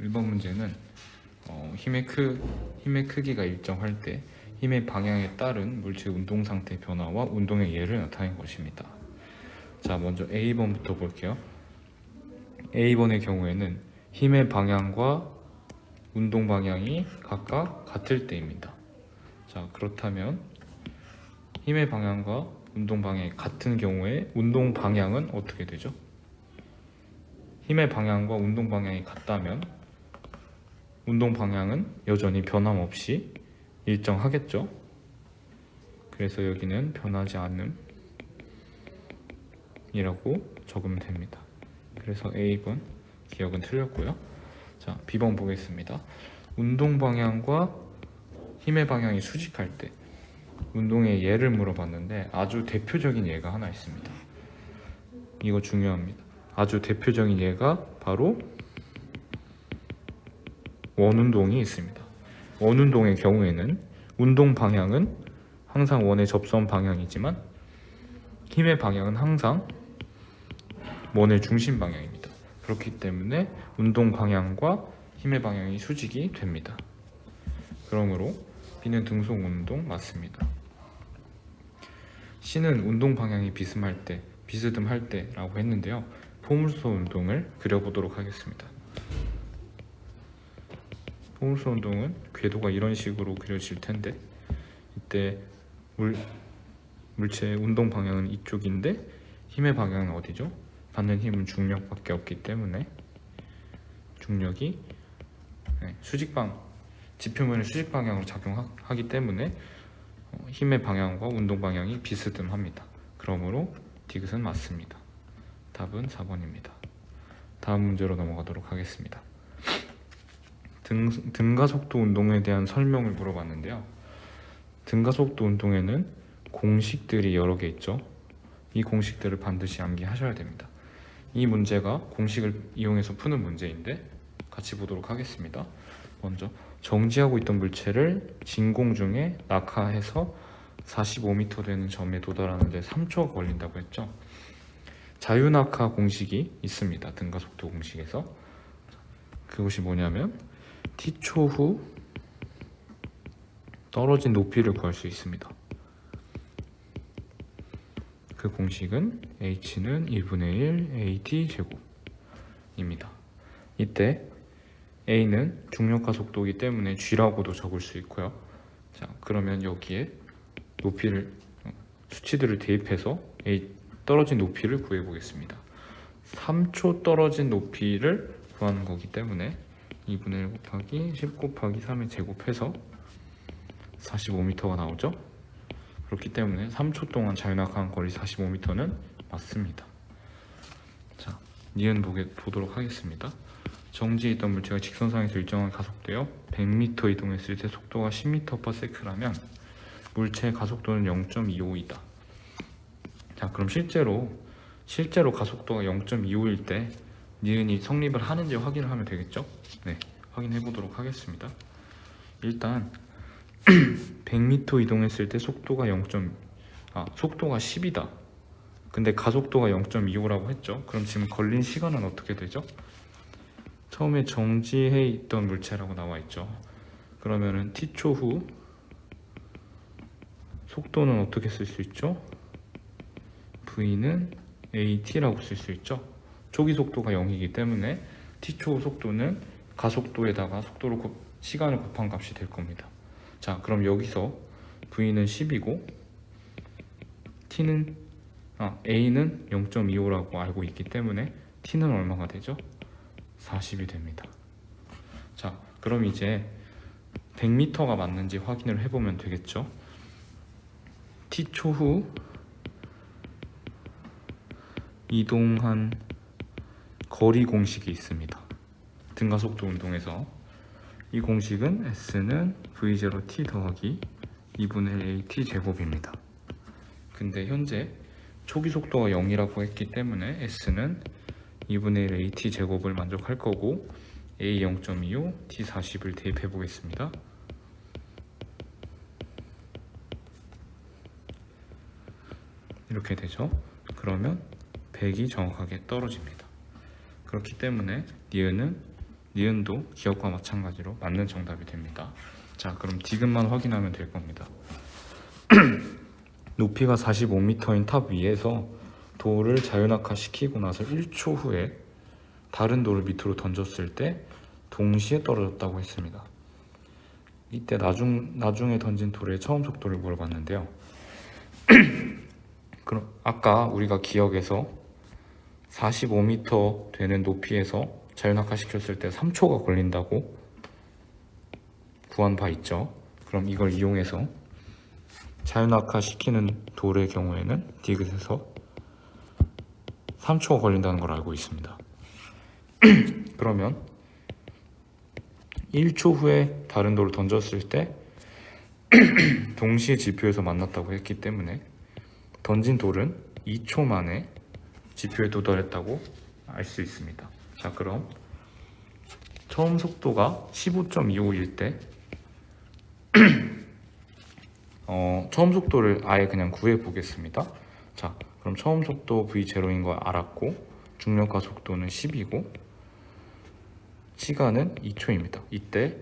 1번 문제는 힘의 크기가 일정할 때 힘의 방향에 따른 물체 운동 상태 변화와 운동의 예를 나타낸 것입니다. 자, 먼저 A번부터 볼게요. A번의 경우에는 힘의 방향과 운동 방향이 각각 같을 때입니다. 자, 그렇다면 힘의 방향과 운동 방향이 같은 경우에 운동 방향은 어떻게 되죠? 힘의 방향과 운동 방향이 같다면 운동 방향은 여전히 변함없이 일정하겠죠? 그래서 여기는 변하지 않음이라고 적으면 됩니다. 그래서 A번 기억은 틀렸고요. 자, B번 보겠습니다. 운동 방향과 힘의 방향이 수직할 때 운동의 예를 물어봤는데 아주 대표적인 예가 하나 있습니다. 이거 중요합니다. 아주 대표적인 예가 바로 원운동이 있습니다. 원운동의 경우에는 운동 방향은 항상 원의 접선 방향이지만 힘의 방향은 항상 원의 중심 방향입니다. 그렇기 때문에 운동 방향과 힘의 방향이 수직이 됩니다. 그러므로 B는 등속 운동 맞습니다. C는 운동 방향이 비스듬할 때라고 했는데요. 포물선 운동을 그려보도록 하겠습니다. 포물선 운동은 궤도가 이런 식으로 그려질 텐데 이때 물체의 운동 방향은 이쪽인데 힘의 방향은 어디죠? 받는 힘은 중력밖에 없기 때문에 중력이 지표면의 수직 방향으로 작용하기 때문에 힘의 방향과 운동 방향이 비스듬합니다. 그러므로 디귿은 맞습니다. 답은 4번입니다. 다음 문제로 넘어가도록 하겠습니다. 등가속도 운동에 대한 설명을 물어봤는데요. 등가속도 운동에는 공식들이 여러 개 있죠. 이 공식들을 반드시 암기하셔야 됩니다. 이 문제가 공식을 이용해서 푸는 문제인데 같이 보도록 하겠습니다. 먼저 정지하고 있던 물체를 진공중에 낙하해서 45m 되는 점에 도달하는 데 3초가 걸린다고 했죠. 자유낙하 공식이 있습니다. 등가속도 공식에서. 그것이 뭐냐면 t초 후 떨어진 높이를 구할 수 있습니다. 그 공식은 h는 1분의 1 at 제곱입니다. 이때 a는 중력가 속도이기 때문에 g라고도 적을 수 있고요. 자, 그러면 여기에 수치들을 대입해서 떨어진 높이를 구해 보겠습니다. 3초 떨어진 높이를 구하는 거기 때문에 2분의 1 곱하기 10 곱하기 3의 제곱해서 45m가 나오죠. 그렇기 때문에 3초 동안 자유낙하한 거리 45m는 맞습니다. 자, 니은 보도록 하겠습니다. 정지에 있던 물체가 직선상에서 일정하게 가속되어 100m 이동했을 때 속도가 10m/s라면 물체의 가속도는 0.25이다. 자, 그럼 실제로 가속도가 0.25일 때 니은이 성립을 하는지 확인을 하면 되겠죠? 네, 확인해 보도록 하겠습니다. 일단 100m 이동했을 때 속도가 10이다. 근데 가속도가 0.25라고 했죠. 그럼 지금 걸린 시간은 어떻게 되죠? 처음에 정지해 있던 물체라고 나와 있죠. 그러면은 t초 후 속도는 어떻게 쓸 수 있죠? v는 at라고 쓸 수 있죠. 초기 속도가 0이기 때문에 t초 후 속도는 가속도에다가 시간을 곱한 값이 될 겁니다. 자, 그럼 여기서 v는 10이고 a는 0.25라고 알고 있기 때문에 t는 얼마가 되죠? 40이 됩니다. 자, 그럼 이제 100m가 맞는지 확인을 해보면 되겠죠. t초 후 이동한 거리 공식이 있습니다. 등가속도 운동에서 이 공식은 S는 V0T 더하기 2분의 1 AT 제곱입니다. 근데 현재 초기 속도가 0이라고 했기 때문에 S는 2분의 1 AT 제곱을 만족할 거고 A 0.25, T 40을 대입해 보겠습니다. 이렇게 되죠. 그러면 100이 정확하게 떨어집니다. 그렇기 때문에 니은은 니은도 기억과 마찬가지로 맞는 정답이 됩니다. 자, 그럼 디귿만 확인하면 될 겁니다. 높이가 45m인 탑 위에서 돌을 자유낙하 시키고 나서 1초 후에 다른 돌을 밑으로 던졌을 때 동시에 떨어졌다고 했습니다. 이때 나중에 던진 돌의 처음 속도를 물어봤는데요. 그럼 아까 우리가 기억에서 45m 되는 높이에서 자유낙하 시켰을 때 3초가 걸린다고 구한 바 있죠. 그럼 이걸 이용해서 자유낙하 시키는 돌의 경우에는 디귿에서 3초가 걸린다는 걸 알고 있습니다. 그러면 1초 후에 다른 돌을 던졌을 때 동시에 지표에서 만났다고 했기 때문에 던진 돌은 2초 만에 지표에 도달했다고 알 수 있습니다. 자, 그럼 처음 속도가 15.25일 때 처음 속도를 아예 그냥 구해 보겠습니다. 자, 그럼 처음 속도 v0인 걸 알았고 중력과 속도는 10이고 시간은 2초입니다. 이때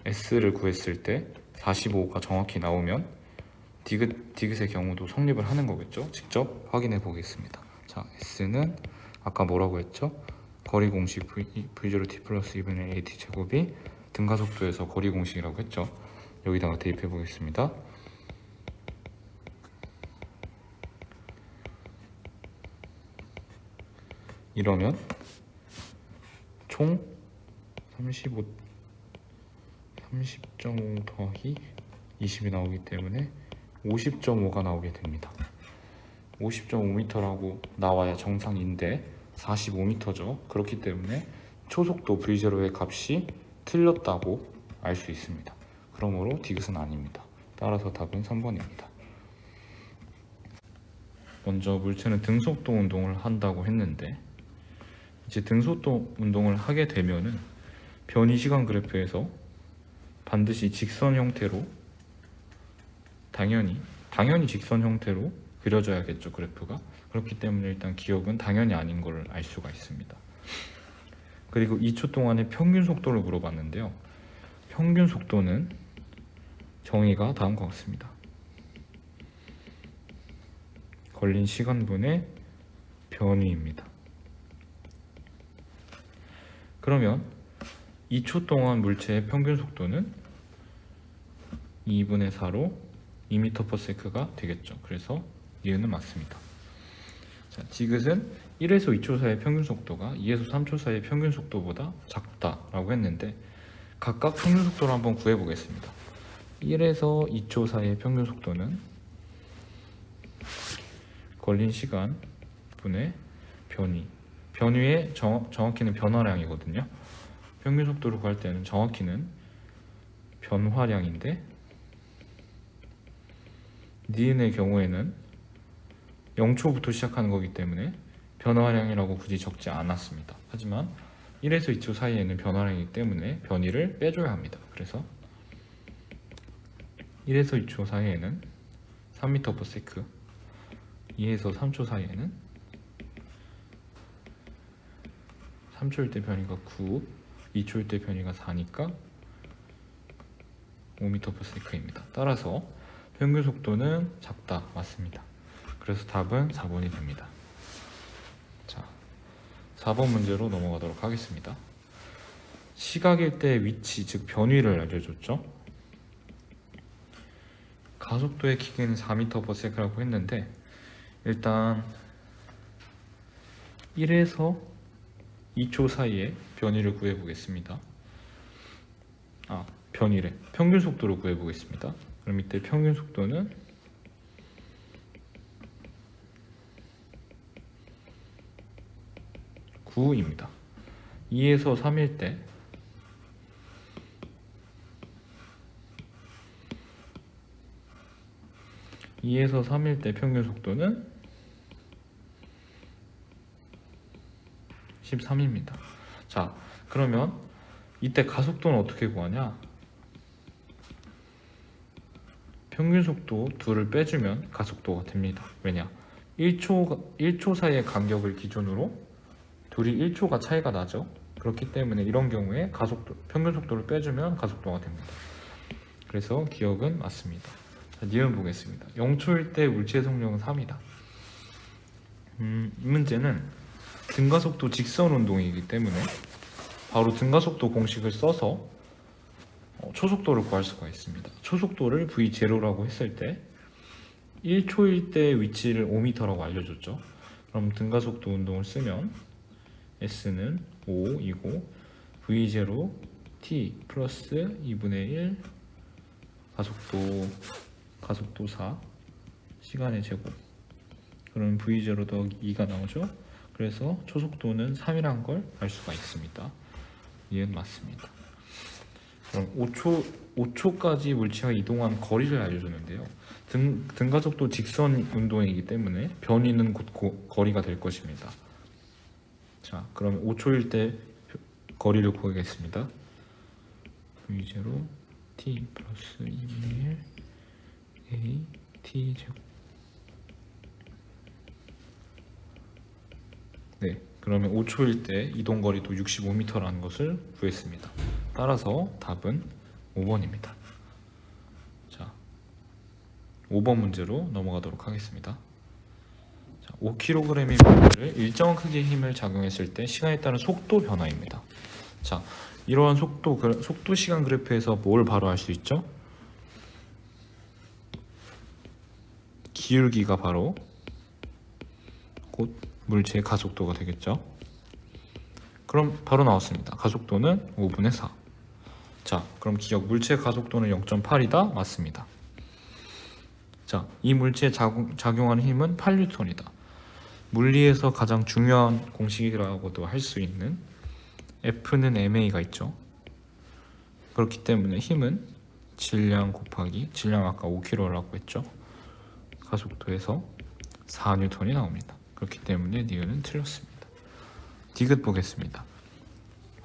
S를 구했을 때 45가 정확히 나오면 디귿의 경우도 성립을 하는 거겠죠. 직접 확인해 보겠습니다. 자, S는 아까 뭐라고 했죠? 거리 공식 V0t 플러스 2분의 AT 제곱이 등가속도에서 거리 공식이라고 했죠. 여기다가 대입해 보겠습니다. 이러면 총 30.5 더하기 20이 나오기 때문에 50.5가 나오게 됩니다. 50.5m라고 나와야 정상인데 45m죠. 그렇기 때문에 초속도 V0의 값이 틀렸다고 알 수 있습니다. 그러므로 디귿은 아닙니다. 따라서 답은 3번입니다. 먼저 물체는 등속도 운동을 한다고 했는데 이제 등속도 운동을 하게 되면은 변이 시간 그래프에서 반드시 직선 형태로 당연히 직선 형태로 그려져야겠죠, 그래프가. 그렇기 때문에 일단 기억은 당연히 아닌 걸 알 수가 있습니다. 그리고 2초 동안의 평균 속도를 물어봤는데요. 평균 속도는 정의가 다음과 같습니다. 걸린 시간분의 변위입니다. 그러면 2초 동안 물체의 평균 속도는 2분의 4로 2m/s가 되겠죠. 그래서 이유는 맞습니다. 자, 디귿은 1에서 2초 사이의 평균 속도가 2에서 3초 사이의 평균 속도보다 작다라고 했는데 각각 평균 속도를 한번 구해 보겠습니다. 1에서 2초 사이의 평균 속도는 걸린 시간 분의 변위의 정확히는 변화량이거든요. 평균 속도를 구할 때는 정확히는 변화량인데 니은의 경우에는 0초부터 시작하는 거기 때문에 변화량이라고 굳이 적지 않았습니다. 하지만 1에서 2초 사이에는 변화량이기 때문에 변위를 빼줘야 합니다. 그래서 1에서 2초 사이에는 3m/s, 2에서 3초 사이에는 3초일 때 변위가 9, 2초일 때 변위가 4니까 5m/s입니다. 따라서 평균 속도는 작다, 맞습니다. 그래서 답은 4번이 됩니다. 자, 4번 문제로 넘어가도록 하겠습니다. 시각일 때 위치, 즉 변위를 알려줬죠. 가속도의 기계는 4m/s라고 했는데 일단 1에서 2초 사이에 변위를 구해 보겠습니다. 평균 속도를 구해 보겠습니다. 그럼 이때 평균 속도는 9입니다. 2에서 3일 때 평균 속도는 13입니다. 자, 그러면 이때 가속도는 어떻게 구하냐? 평균 속도 2를 빼주면 가속도가 됩니다. 왜냐? 1초 사이의 간격을 기준으로 둘이 1초가 차이가 나죠. 그렇기 때문에 이런 경우에 가속도, 평균 속도를 빼주면 가속도가 됩니다. 그래서 기억은 맞습니다. 자, 니은 보겠습니다. 0초일 때 물체의 속력은 3이다. 이 문제는 등가속도 직선 운동이기 때문에 바로 등가속도 공식을 써서 초속도를 구할 수가 있습니다. 초속도를 V0라고 했을 때 1초일 때 위치를 5m라고 알려줬죠. 그럼 등가속도 운동을 쓰면 S는 5이고 V0 T 플러스 2분의 1 가속도 4 시간의 제곱, 그럼 V0 더하기 2가 나오죠. 그래서 초속도는 3이란 걸 알 수가 있습니다. 이해는 맞습니다. 그럼 5초까지 물체가 이동한 거리를 알려주는데요. 등가속도 직선 운동이기 때문에 변이는 곧 거리가 될 것입니다. 자, 그럼 5초일 때 거리를 구하겠습니다. V0 t 플러스 2분의 1 a t 제곱. 네, 그러면 5초일 때 이동거리도 65m라는 것을 구했습니다. 따라서 답은 5번입니다. 자, 5번 문제로 넘어가도록 하겠습니다. 자, 5kg의 무게를 일정한 크기의 힘을 작용했을 때 시간에 따른 속도 변화입니다. 자, 이러한 속도 시간 그래프에서 뭘 바로 알 수 있죠? 기울기가 바로 곧 물체의 가속도가 되겠죠. 그럼 바로 나왔습니다. 가속도는 5분의 4. 자, 그럼 기억, 물체의 가속도는 0.8이다? 맞습니다. 자, 이 물체에 작용하는 힘은 8N이다. 물리에서 가장 중요한 공식이라고도 할 수 있는 F는 ma가 있죠. 그렇기 때문에 힘은 질량 곱하기, 질량 아까 5kg라고 했죠. 가속도에서 4N이 나옵니다. 그렇기 때문에 니은은 틀렸습니다. 디귿 보겠습니다.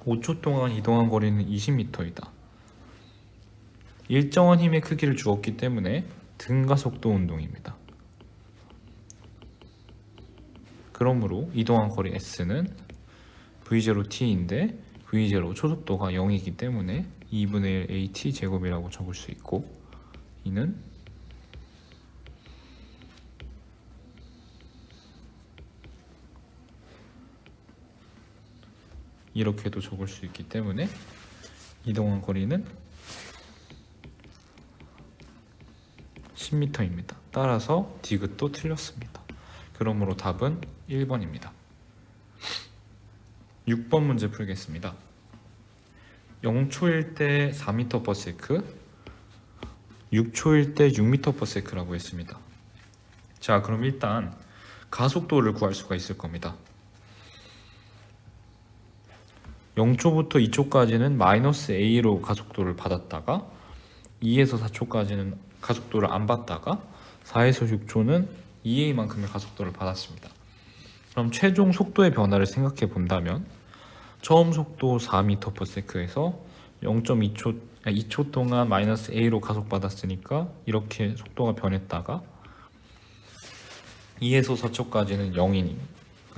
5초 동안 이동한 거리는 20m이다. 일정한 힘의 크기를 주었기 때문에 등가속도 운동입니다. 그러므로 이동한 거리 S는 V0T인데 V0 초속도가 0이기 때문에 2분의 1 AT 제곱이라고 적을 수 있고, 이는 이렇게도 적을 수 있기 때문에 이동한 거리는 10m입니다. 따라서 디귿도 틀렸습니다. 그러므로 답은 1번입니다. 6번 문제 풀겠습니다. 0초일 때 4m/s, 6초일 때 6m/s라고 했습니다. 자, 그럼 일단 가속도를 구할 수가 있을 겁니다. 0초부터 2초까지는 마이너스 a로 가속도를 받았다가 2에서 4초까지는 가속도를 안 받다가 4에서 6초는 2a만큼의 가속도를 받았습니다. 그럼 최종 속도의 변화를 생각해 본다면 처음 속도 4m/s에서 2초 동안 마이너스 a로 가속받았으니까 이렇게 속도가 변했다가 2에서 4초까지는 0이니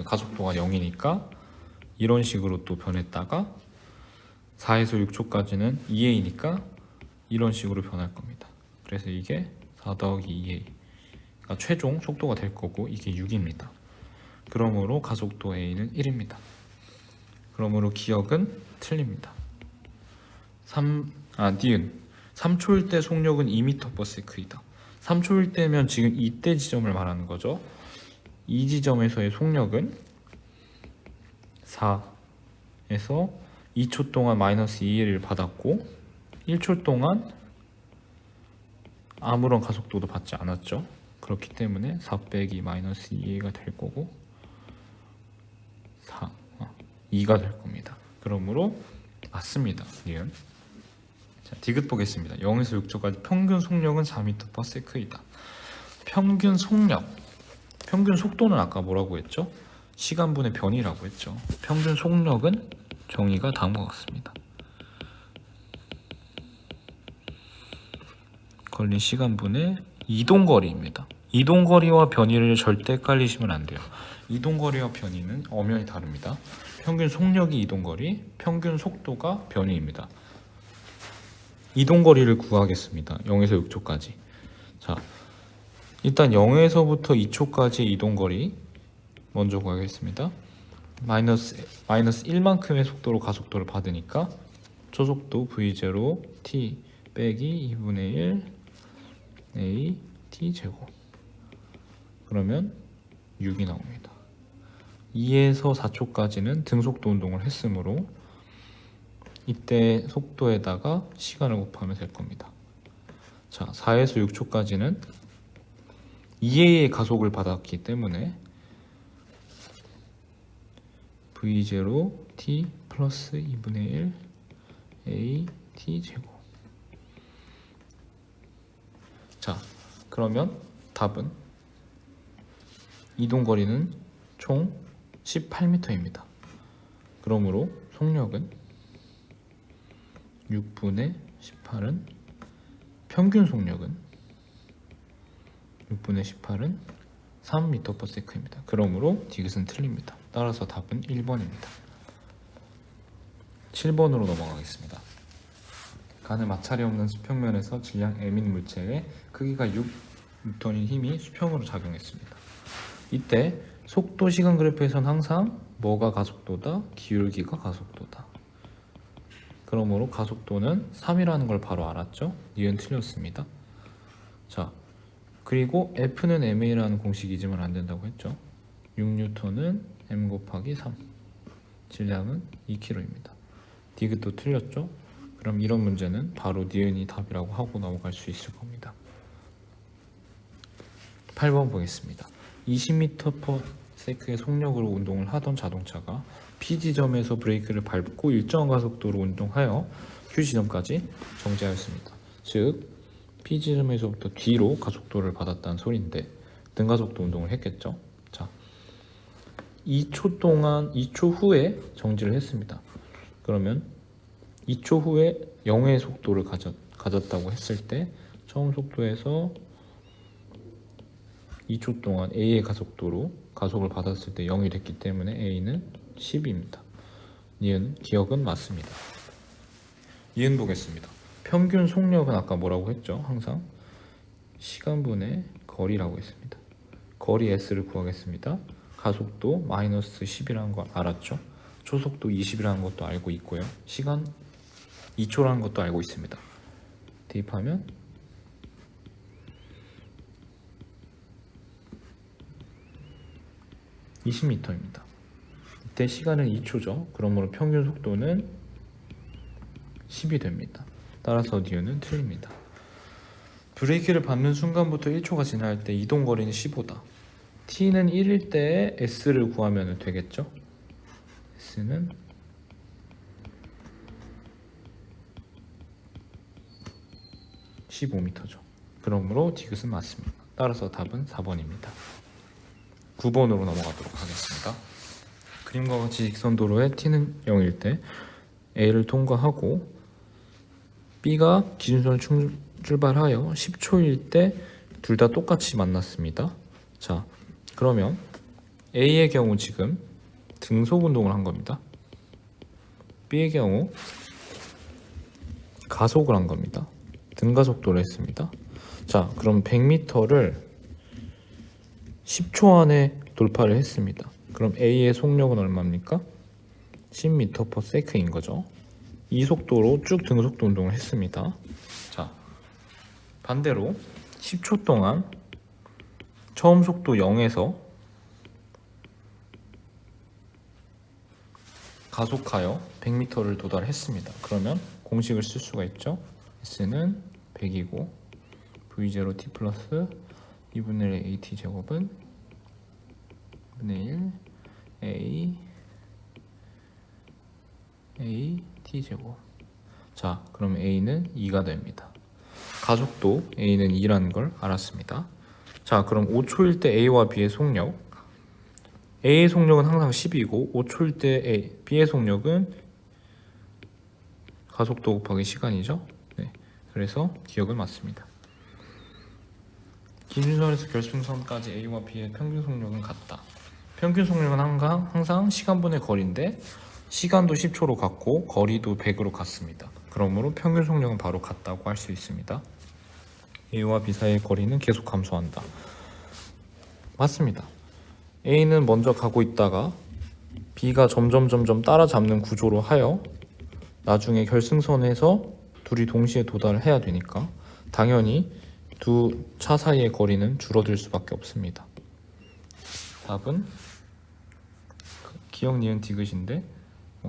가속도가 0이니까 이런 식으로 또 변했다가 4에서 6초까지는 2a니까 이런 식으로 변할 겁니다. 그래서 이게 4 더하기 2a가 최종 속도가 될 거고 이게 6입니다. 그러므로 가속도 a는 1입니다. 그러므로 기억은 틀립니다. 니은 3초일 때 속력은 2m/s이다. 3초일 때면 지금 이때 지점을 말하는 거죠. 이 지점에서의 속력은 4에서 2초 동안 마이너스 2a를 받았고 1초 동안 아무런 가속도도 받지 않았죠. 그렇기 때문에 4 빼기 마이너스 2a가 될 거고 2가 될 겁니다. 그러므로 맞습니다. 니은. 자, 디귿 보겠습니다. 0에서 6초까지 평균 속력은 4m/s이다. 평균 속력, 평균 속도는 아까 뭐라고 했죠? 시간분의 변이라고 했죠. 평균 속력은 정의가 다음과 같습니다. 걸린 시간분의 이동거리입니다. 이동거리와 변이를 절대 헷갈리시면 안 돼요. 이동거리와 변이는 엄연히 다릅니다. 평균 속력이 이동거리, 평균 속도가 변이입니다. 이동거리를 구하겠습니다. 0에서 6초까지. 자, 일단 0에서부터 2초까지 이동거리 먼저 구하겠습니다. 마이너스 1만큼의 속도로 가속도를 받으니까 초속도 v0 t 빼기 2분의 1 a t 제곱, 그러면 6이 나옵니다. 2에서 4초까지는 등속도 운동을 했으므로 이때 속도에다가 시간을 곱하면 될 겁니다. 자, 4에서 6초까지는 2a의 가속을 받았기 때문에 v0 t 플러스 2분의 1 a t 제곱. 자, 그러면 답은 이동거리는 총 18m입니다. 그러므로 속력은 6분의 18은 평균 속력은 6분의 18은 3m/s입니다. 그러므로 디귿은 틀립니다. 따라서 답은 1번입니다. 7번으로 넘어가겠습니다. 간을 마찰이 없는 수평면에서 질량 m인 물체의 크기가 6N인 힘이 수평으로 작용했습니다. 이때 속도 시간 그래프에선 항상 뭐가 가속도다? 기울기가 가속도다. 그러므로 가속도는 3이라는 걸 바로 알았죠? 니은 틀렸습니다. 자, 그리고 F는 ma라는 공식이 잊으면 안 된다고 했죠? 6N은 m 곱하기 3, 질량은 2kg입니다. 디귿도 틀렸죠? 그럼 이런 문제는 바로 니은이 답이라고 하고 넘어갈 수 있을 겁니다. 8번 보겠습니다. 20m/s의 속력으로 운동을 하던 자동차가 P 지점에서 브레이크를 밟고 일정한 가속도로 운동하여 Q 지점까지 정지하였습니다. 즉 P 지점에서부터 뒤로 가속도를 받았다는 소리인데 등가속도 운동을 했겠죠. 자, 2초 후에 정지를 했습니다. 그러면 2초 후에 0의 속도를 가졌다고 했을 때 처음 속도에서 2초 동안 A의 가속도로 가속을 받았을 때 0이 됐기 때문에 A는 10입니다. 니은 기억은 맞습니다. 니은 보겠습니다. 평균 속력은 아까 뭐라고 했죠? 항상 시간분의 거리라고 했습니다. 거리 S를 구하겠습니다. 가속도 마이너스 10이라는 거 알았죠? 초속도 20이라는 것도 알고 있고요. 시간 2초라는 것도 알고 있습니다. 대입하면 20m입니다. 이때 시간은 2초죠. 그러므로 평균 속도는 10이 됩니다. 따라서 니은은 틀립니다. 브레이크를 밟는 순간부터 1초가 지날 때 이동거리는 15다. t는 1일 때 s를 구하면 되겠죠. s는 15m죠. 그러므로 디귿은 맞습니다. 따라서 답은 4번입니다. 9번으로 넘어가도록 하겠습니다. 그림과 같이 직선 도로에 t는 0일 때 A를 통과하고 B가 기준선을 출발하여 10초일 때 둘 다 똑같이 만났습니다. 자, 그러면 A의 경우 지금 등속 운동을 한 겁니다. B의 경우 가속을 한 겁니다. 등가속도를 했습니다. 자, 그럼 100m를 10초 안에 돌파를 했습니다. 그럼 A의 속력은 얼마입니까? 10m/s인 거죠. 이 속도로 쭉 등속도 운동을 했습니다. 자, 반대로 10초 동안 처음 속도 0에서 가속하여 100m를 도달했습니다. 그러면 공식을 쓸 수가 있죠. S는 100이고 V0 T 플러스 2분의 1 AT 제곱은 2분의 1 A T 제곱. 자, 그럼 A는 2가 됩니다. 가속도 A는 2라는 걸 알았습니다. 자, 그럼 5초일 때 A와 B의 속력, A의 속력은 항상 10이고 5초일 때 B의 속력은 가속도 곱하기 시간이죠. 네, 그래서 기억은 맞습니다. 기준선에서 결승선까지 A와 B의 평균 속력은 같다. 평균 속력은 항상 시간분의 거리인데 시간도 10초로 같고 거리도 100으로 같습니다. 그러므로 평균 속력은 바로 같다고 할 수 있습니다. A와 B 사이의 거리는 계속 감소한다. 맞습니다. A는 먼저 가고 있다가 B가 점점 따라잡는 구조로 하여 나중에 결승선에서 둘이 동시에 도달을 해야 되니까 당연히 두 차 사이의 거리는 줄어들 수밖에 없습니다. 답은 기역, 니은, 디귿인데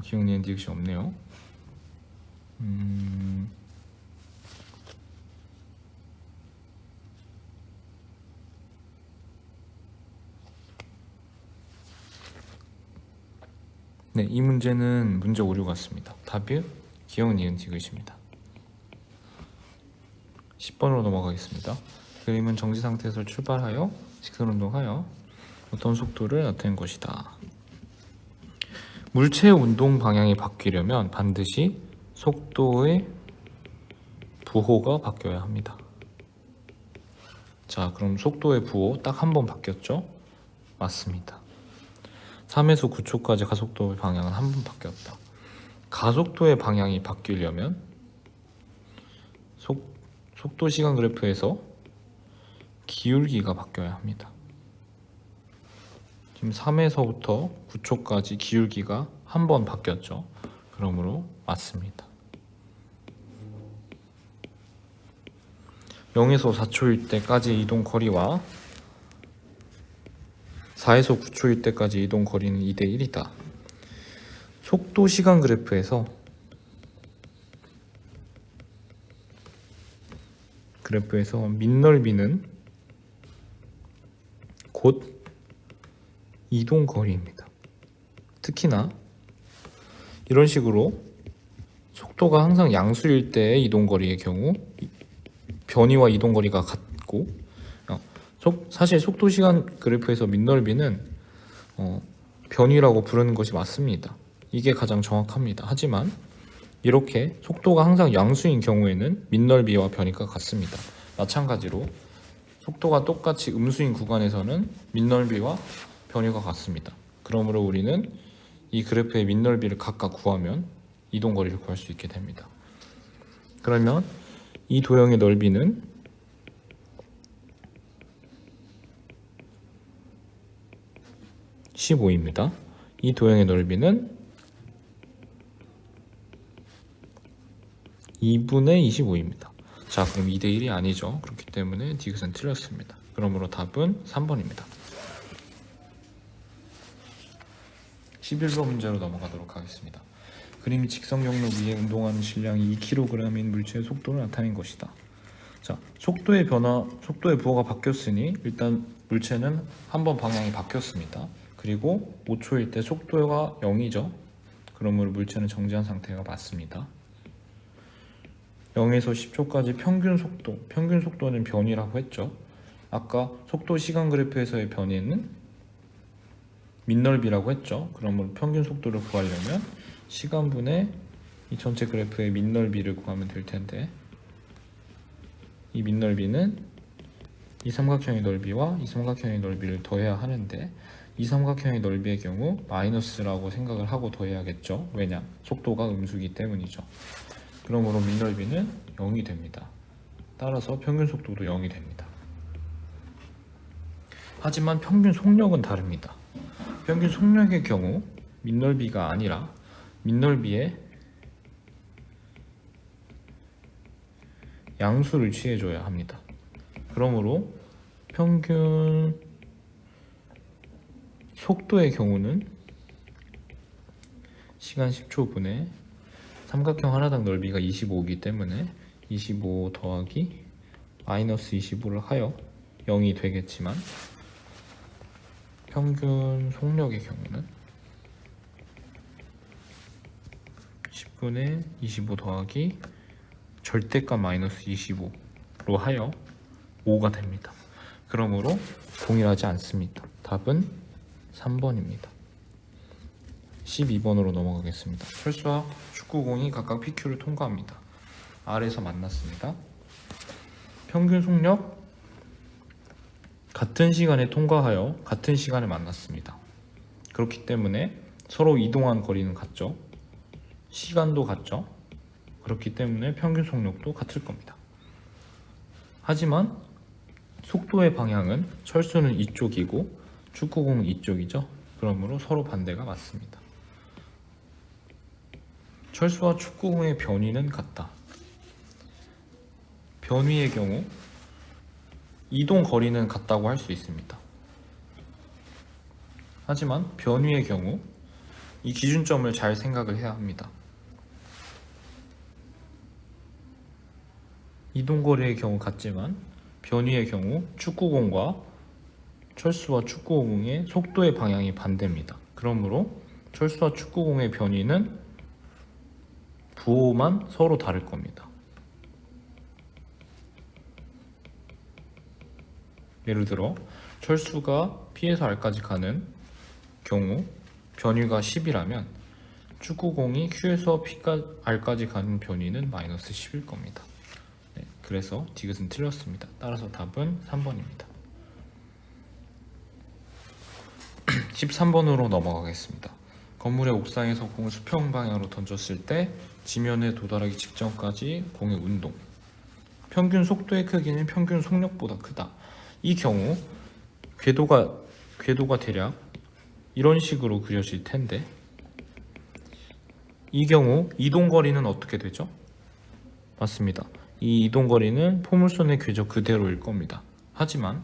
기역, 니은, 디귿이 없네요. 네, 이 문제는 문제 오류 같습니다. 답이 기역, 니은, 디귿입니다. 10번으로 넘어가겠습니다. 그림은 정지 상태에서 출발하여 직선 운동하여 어떤 속도를 나타낸 것이다. 물체의 운동 방향이 바뀌려면 반드시 속도의 부호가 바뀌어야 합니다. 자, 그럼 속도의 부호 딱 한 번 바뀌었죠? 맞습니다. 3에서 9초까지 가속도의 방향은 한 번 바뀌었다. 가속도의 방향이 바뀌려면 속도 시간 그래프에서 기울기가 바뀌어야 합니다. 지금 3에서부터 9초까지 기울기가 한 번 바뀌었죠. 그러므로 맞습니다. 0에서 4초일 때까지 이동 거리와 4에서 9초일 때까지 이동 거리는 2대 1이다. 속도 시간 그래프에서 민넓이는 곧 이동 거리입니다. 특히나 이런 식으로 속도가 항상 양수일 때의 이동 거리의 경우 변이와 이동 거리가 같고 사실 속도 시간 그래프에서 민넓이는 변이라고 부르는 것이 맞습니다. 이게 가장 정확합니다. 하지만 이렇게 속도가 항상 양수인 경우에는 민넓이와 변이가 같습니다. 마찬가지로 속도가 똑같이 음수인 구간에서는 민넓이와 변이가 같습니다. 그러므로 우리는 이 그래프의 민넓이를 각각 구하면 이동 거리를 구할 수 있게 됩니다. 그러면 이 도형의 넓이는 15입니다. 이 도형의 넓이는 2분의 25입니다. 자, 그럼 2대 1이 아니죠. 그렇기 때문에 디귿은 틀렸습니다. 그러므로 답은 3번입니다. 11번 문제로 넘어가도록 하겠습니다. 그림이 직선 경로 위에 운동하는 질량이 2kg인 물체의 속도를 나타낸 것이다. 자, 속도의 부호가 바뀌었으니 일단 물체는 한번 방향이 바뀌었습니다. 그리고 5초일 때 속도가 0이죠. 그러므로 물체는 정지한 상태가 맞습니다. 0에서 10초까지 평균 속도는 변이라고 했죠. 아까 속도 시간 그래프에서의 변이는 민넓이라고 했죠. 그러므로 평균 속도를 구하려면 시간분의 이 전체 그래프의 민넓이를 구하면 될 텐데 이 민넓이는 이 삼각형의 넓이와 이 삼각형의 넓이를 더해야 하는데 이 삼각형의 넓이의 경우 마이너스라고 생각을 하고 더해야겠죠. 왜냐? 속도가 음수이기 때문이죠. 그러므로 민넓이는 0이 됩니다. 따라서 평균 속도도 0이 됩니다. 하지만 평균 속력은 다릅니다. 평균 속력의 경우 민넓이가 아니라 민넓이의 양수를 취해줘야 합니다. 그러므로 평균 속도의 경우는 시간 10초분에 삼각형 하나당 넓이가 25이기 때문에 25 더하기 마이너스 25를 하여 0이 되겠지만 평균 속력의 경우는 10분의 25 더하기 절대값 마이너스 25로 하여 5가 됩니다. 그러므로 동일하지 않습니다. 답은 3번입니다. 12번으로 넘어가겠습니다. 철수와 축구공이 각각 PQ를 통과합니다. R에서 만났습니다. 평균 속력 같은 시간에 통과하여 같은 시간에 만났습니다. 그렇기 때문에 서로 이동한 거리는 같죠. 시간도 같죠. 그렇기 때문에 평균 속력도 같을 겁니다. 하지만 속도의 방향은 철수는 이쪽이고 축구공은 이쪽이죠. 그러므로 서로 반대가 맞습니다. 철수와 축구공의 변위는 같다. 변위의 경우 이동 거리는 같다고 할 수 있습니다. 하지만 변위의 경우 이 기준점을 잘 생각을 해야 합니다. 이동 거리의 경우 같지만 변위의 경우 축구공과 철수와 축구공의 속도의 방향이 반대입니다. 그러므로 철수와 축구공의 변위는 부호만 서로 다를 겁니다. 예를 들어 철수가 P에서 R까지 가는 경우 변위가 10이라면 축구공이 Q에서 R까지 가는 변위는 마이너스 10일 겁니다. 네, 그래서 디귿은 틀렸습니다. 따라서 답은 3번입니다. 13번으로 넘어가겠습니다. 건물의 옥상에서 공을 수평 방향으로 던졌을 때 지면에 도달하기 직전까지 공의 운동. 평균 속도의 크기는 평균 속력보다 크다. 이 경우 궤도가 대략 이런 식으로 그려질 텐데 이 경우 이동거리는 어떻게 되죠? 맞습니다. 이 이동거리는 포물선의 궤적 그대로일 겁니다. 하지만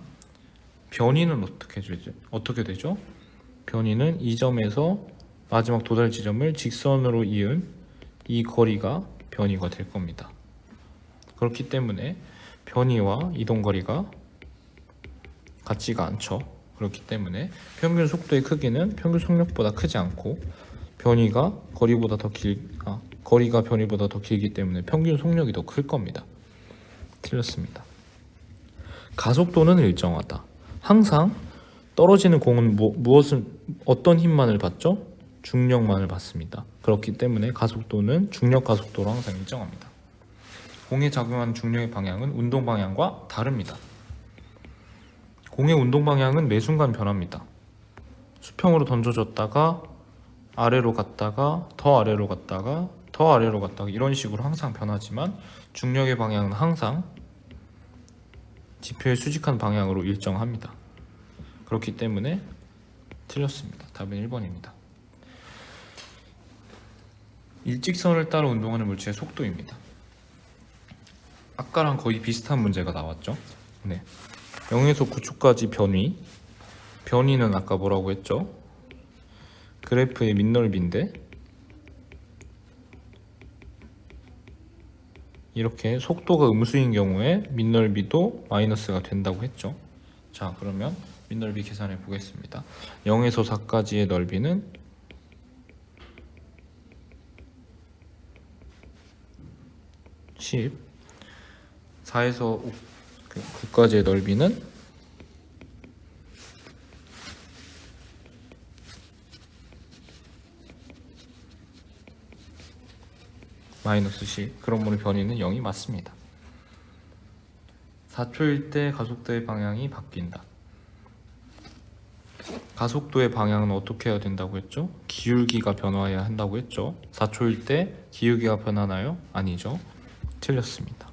변위는 어떻게 되죠? 변위는 이 점에서 마지막 도달 지점을 직선으로 이은 이 거리가 변위가 될 겁니다. 그렇기 때문에 변위와 이동거리가 같지가 않죠. 그렇기 때문에 평균 속도의 크기는 평균 속력보다 크지 않고 변위가 거리가 변위보다 더 길기 때문에 평균 속력이 더 클 겁니다. 틀렸습니다. 가속도는 일정하다. 항상 떨어지는 공은 어떤 힘만을 받죠? 중력만을 받습니다. 그렇기 때문에 가속도는 중력 가속도로 항상 일정합니다. 공에 작용하는 중력의 방향은 운동 방향과 다릅니다. 공의 운동 방향은 매 순간 변합니다. 수평으로 던져졌다가 아래로 갔다가 더 아래로 갔다가 더 아래로 갔다가 이런 식으로 항상 변하지만 중력의 방향은 항상 지표에 수직한 방향으로 일정합니다. 그렇기 때문에 틀렸습니다. 답은 1번입니다. 일직선을 따라 운동하는 물체의 속도입니다. 아까랑 거의 비슷한 문제가 나왔죠. 네. 0에서 9초까지 변위는 아까 뭐라고 했죠? 그래프의 밑넓이인데 이렇게 속도가 음수인 경우에 밑넓이도 마이너스가 된다고 했죠. 자, 그러면 밑넓이 계산해 보겠습니다. 0에서 4까지의 넓이는 10, 4에서 9까지의 넓이는 마이너스 10. 그러므로 변위는 0이 맞습니다. 4초일 때 가속도의 방향이 바뀐다. 가속도의 방향은 어떻게 해야 된다고 했죠? 기울기가 변화해야 한다고 했죠. 4초일 때 기울기가 변하나요? 아니죠. 틀렸습니다.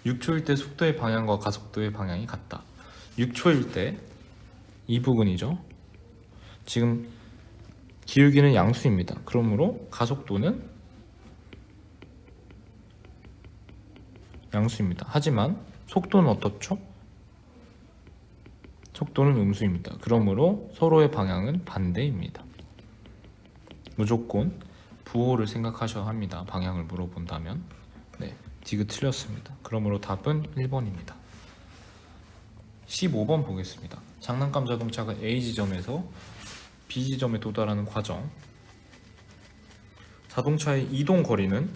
6초일 때 속도의 방향과 가속도의 방향이 같다. 6초일 때 이 부분이죠. 지금 기울기는 양수입니다. 그러므로 가속도는 양수입니다. 하지만 속도는 어떻죠? 속도는 음수입니다. 그러므로 서로의 방향은 반대입니다. 무조건 부호를 생각하셔야 합니다. 방향을 물어본다면. 네, 디귿 틀렸습니다. 그러므로 답은 1번입니다. 15번 보겠습니다. 장난감 자동차가 A 지점에서 B 지점에 도달하는 과정. 자동차의 이동 거리는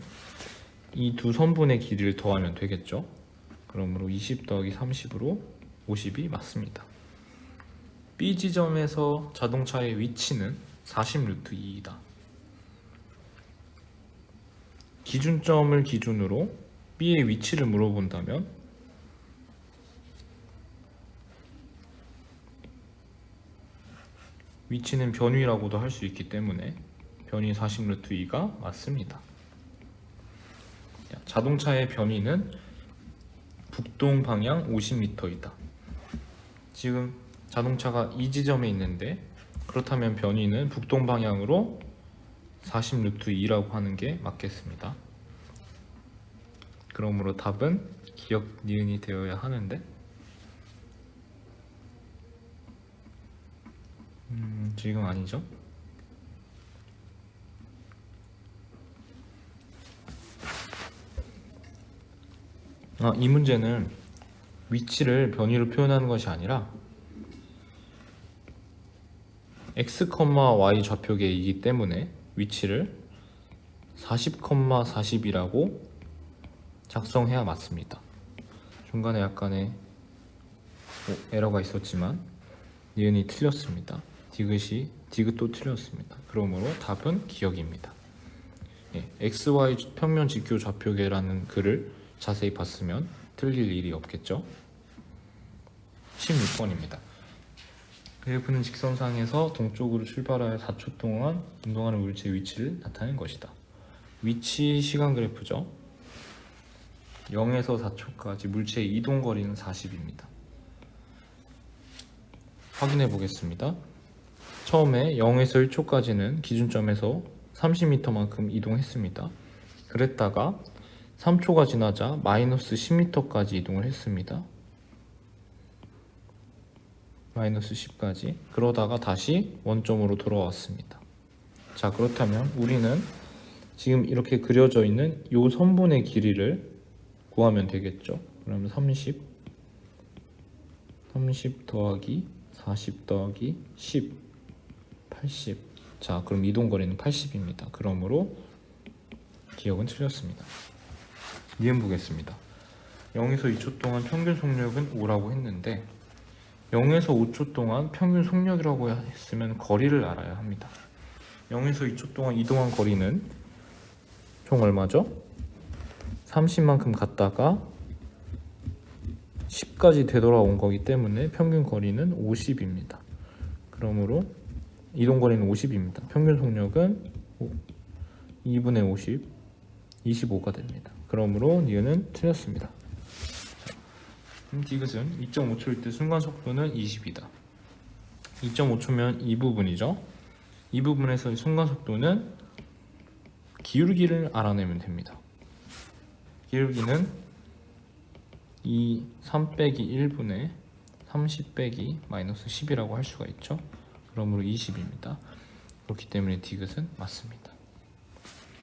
이 두 선분의 길이를 더하면 되겠죠. 그러므로 20 더하기 30으로 50이 맞습니다. B 지점에서 자동차의 위치는 40 루트 2이다. 기준점을 기준으로 B의 위치를 물어본다면 위치는 변위라고도 할 수 있기 때문에 변위 40 루트 2가 맞습니다. 자동차의 변위는 북동 방향 50m이다. 지금 자동차가 이 지점에 있는데 그렇다면 변위는 북동 방향으로 40 루트 2라고 하는 게 맞겠습니다. 그러므로 답은 기역 니은이 되어야 하는데 지금 아니죠? 이 문제는 위치를 변위로 표현하는 것이 아니라 x, y 좌표계이기 때문에 위치를 40, 40이라고 작성해야 맞습니다. 중간에 약간의 에러가 있었지만 니은이 틀렸습니다. 디귿도 틀렸습니다. 그러므로 답은 기역입니다. XY 평면 직교 좌표계라는 글을 자세히 봤으면 틀릴 일이 없겠죠. 16번입니다. 그래프는 직선상에서 동쪽으로 출발하여 4초 동안 운동하는 물체의 위치를 나타낸 것이다. 위치 시간 그래프죠. 0에서 4초까지 물체의 이동 거리는 40입니다. 확인해 보겠습니다. 처음에 0에서 1초까지는 기준점에서 30m만큼 이동했습니다. 그랬다가 3초가 지나자 마이너스 10m까지 이동을 했습니다. 마이너스 10까지. 그러다가 다시 원점으로 돌아왔습니다. 자, 그렇다면 우리는 지금 이렇게 그려져 있는 이 선분의 길이를 구하면 되겠죠. 그러면 30 더하기 40 더하기 10 80. 자, 그럼 이동거리는 80입니다. 그러므로 기억은 틀렸습니다. 니은 보겠습니다. 0에서 2초 동안 평균 속력은 5라고 했는데 0에서 5초 동안 평균 속력이라고 했으면 거리를 알아야 합니다. 0에서 2초 동안 이동한 거리는 총 얼마죠? 30만큼 갔다가 10까지 되돌아온 거기 때문에 평균 거리는 50입니다. 그러므로 이동 거리는 50입니다. 평균 속력은 2분의 50, 25가 됩니다. 그러므로 니은은 틀렸습니다. 디귿은 2.5초일 때 순간 속도는 20이다. 2.5초면 이 부분이죠. 이 부분에서의 순간 속도는 기울기를 알아내면 됩니다. 기울기는 이 3 빼기 1분의 30 빼기 마이너스 10이라고 할 수가 있죠. 그러므로 20입니다. 그렇기 때문에 디귿은 맞습니다.